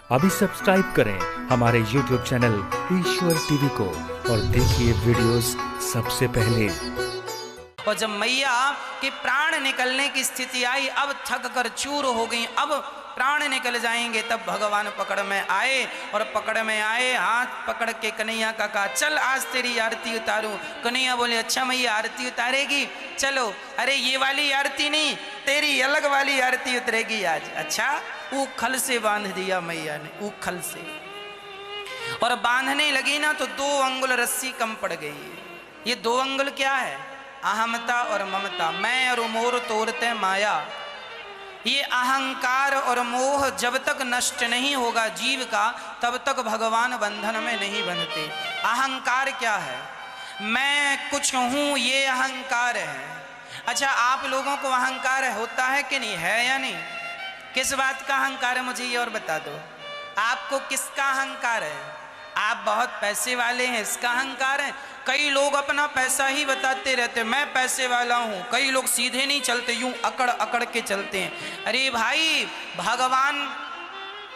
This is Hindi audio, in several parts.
अभी सब्सक्राइब करें हमारे YouTube चैनल ईश्वर टीवी को और देखिए वीडियोस सबसे पहले। और जब मैया के प्राण निकलने की स्थिति आई, अब थक कर चूर हो गई, अब प्राण निकल जाएंगे, तब भगवान पकड़ में आए। और पकड़ में आए, हाथ पकड़ के कन्हैया का कहा, चल आज तेरी आरती उतारूं। कन्हैया बोले, अच्छा मैया आरती उतारेगी, चलो। अरे ये वाली आरती नहीं, तेरी अलग वाली आरती उतरेगी आज। अच्छा, ऊखल से बांध दिया मैया ने, ऊखल से। और बांधने लगी ना तो 2 अंगुल रस्सी कम पड़ गई। ये 2 अंगुल क्या है? अहमता और ममता। मैं और मोर तोड़ते माया। ये अहंकार और मोह जब तक नष्ट नहीं होगा जीव का, तब तक भगवान बंधन में नहीं बंधते। अहंकार क्या है? मैं कुछ हूं, ये अहंकार है। अच्छा, आप लोगों को अहंकार होता है कि नहीं है या नहीं? किस बात का अहंकार है मुझे ये और बता दो। आपको किसका अहंकार है? आप बहुत पैसे वाले हैं, इसका अहंकार है। कई लोग अपना पैसा ही बताते रहते, मैं पैसे वाला हूं। कई लोग सीधे नहीं चलते, यूं अकड़ अकड़ के चलते हैं। अरे भाई, भगवान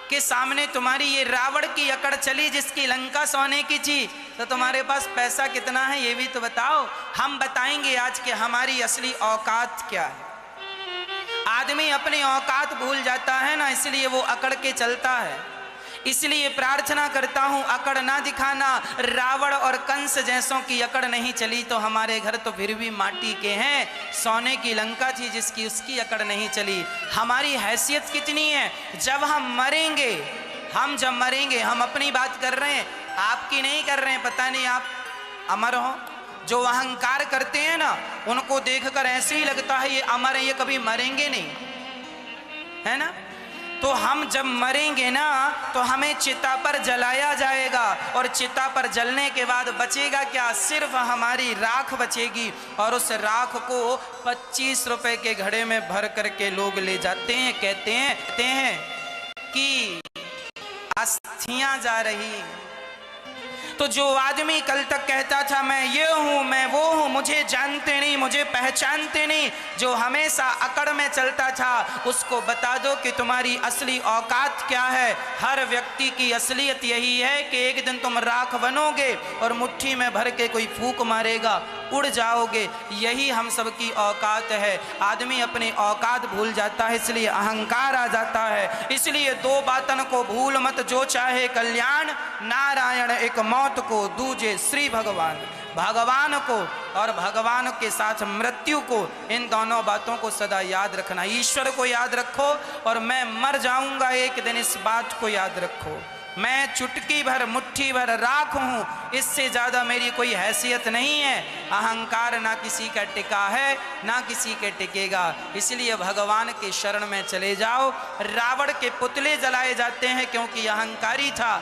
के सामने तुम्हारी ये रावण की अकड़ चली, जिसकी लंका सोने की थी, तो तुम्हारे पास पैसा कितना है ये भी तो बताओ। हम बताएंगे आज कि हमारी असली औकात क्या है। आदमी अपनी औकात भूल जाता है ना, इसलिए वो अकड़ के चलता है। इसलिए प्रार्थना करता हूं, अकड़ ना दिखाना। रावण और कंस जैसों की अकड़ नहीं चली तो हमारे घर तो फिर भी माटी के हैं। सोने की लंका थी जिसकी, उसकी अकड़ नहीं चली। हमारी हैसियत कितनी है? जब हम मरेंगे, जब मरेंगे, हम अपनी बात कर रहे हैं, आपकी नहीं कर रहे हैं। पता नहीं आप अमर हो। जो अहंकार करते हैं ना, उनको देखकर ऐसे ही लगता है ये अमर है, ये कभी मरेंगे नहीं, है ना। तो हम जब मरेंगे ना, तो हमें चिता पर जलाया जाएगा, और चिता पर जलने के बाद बचेगा क्या? सिर्फ हमारी राख बचेगी। और उस राख को 25 रुपए के घड़े में भर करके लोग ले जाते हैं। कहते हैं कि अस्थियां जा रही। तो जो आदमी कल तक कहता था मैं ये हूं, मैं वो हूं, मुझे जानते नहीं, मुझे पहचानते नहीं, जो हमेशा अकड़ में चलता था, उसको बता दो कि तुम्हारी असली औकात क्या है। हर व्यक्ति की असलियत यही है कि एक दिन तुम राख बनोगे और मुट्ठी में भर के कोई फूंक मारेगा, उड़ जाओगे। यही हम सब की औकात है। आदमी अपनी औकात भूल जाता है, इसलिए अहंकार आ जाता है। इसलिए 2 बातन को भूल मत, जो चाहे कल्याण, नारायण एक मौत को, दूजे श्री भगवान। भगवान को और भगवान के साथ मृत्यु को, इन दोनों बातों को सदा याद रखना। ईश्वर को याद रखो, और मैं मर जाऊंगा एक दिन, इस बात को याद रखो। मैं चुटकी भर, मुट्ठी भर राख हूं, इससे ज्यादा मेरी कोई हैसियत नहीं है। अहंकार ना किसी का टिका है, ना किसी के टिकेगा। इसलिए भगवान के शरण में चले जाओ। रावण के पुतले जलाए जाते हैं क्योंकि अहंकारी था,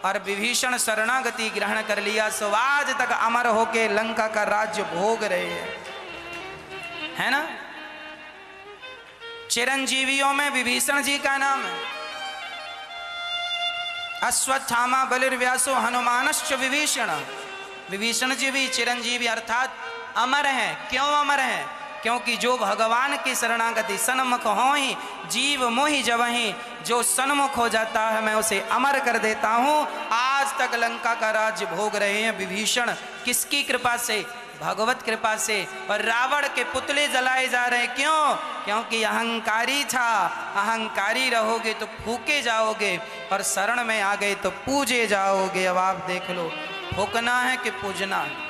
और विभीषण शरणागति ग्रहण कर लिया, सो आज तक अमर होके लंका का राज्य भोग रहे हैं, है ना। चिरंजीवियों में विभीषण जी का नाम है। अश्वत्थामा बलिर्व्यासो हनुमानश्च विभीषण। विभीषण जी भी चिरंजीवी अर्थात अमर हैं। क्यों अमर हैं? क्योंकि जो भगवान की शरणागति सन्मुख हो ही, जीव मोहि जबहि, जो सन्मुख हो जाता है मैं उसे अमर कर देता हूं। आज तक लंका का राज्य भोग रहे हैं विभीषण। किसकी कृपा से? भगवत कृपा से। और रावण के पुतले जलाए जा रहे हैं, क्यों? क्योंकि अहंकारी था। अहंकारी रहोगे तो फूके जाओगे, और शरण में आ गए तो पूजे जाओगे। अब आप देख लो, फूकना है कि पूजना है?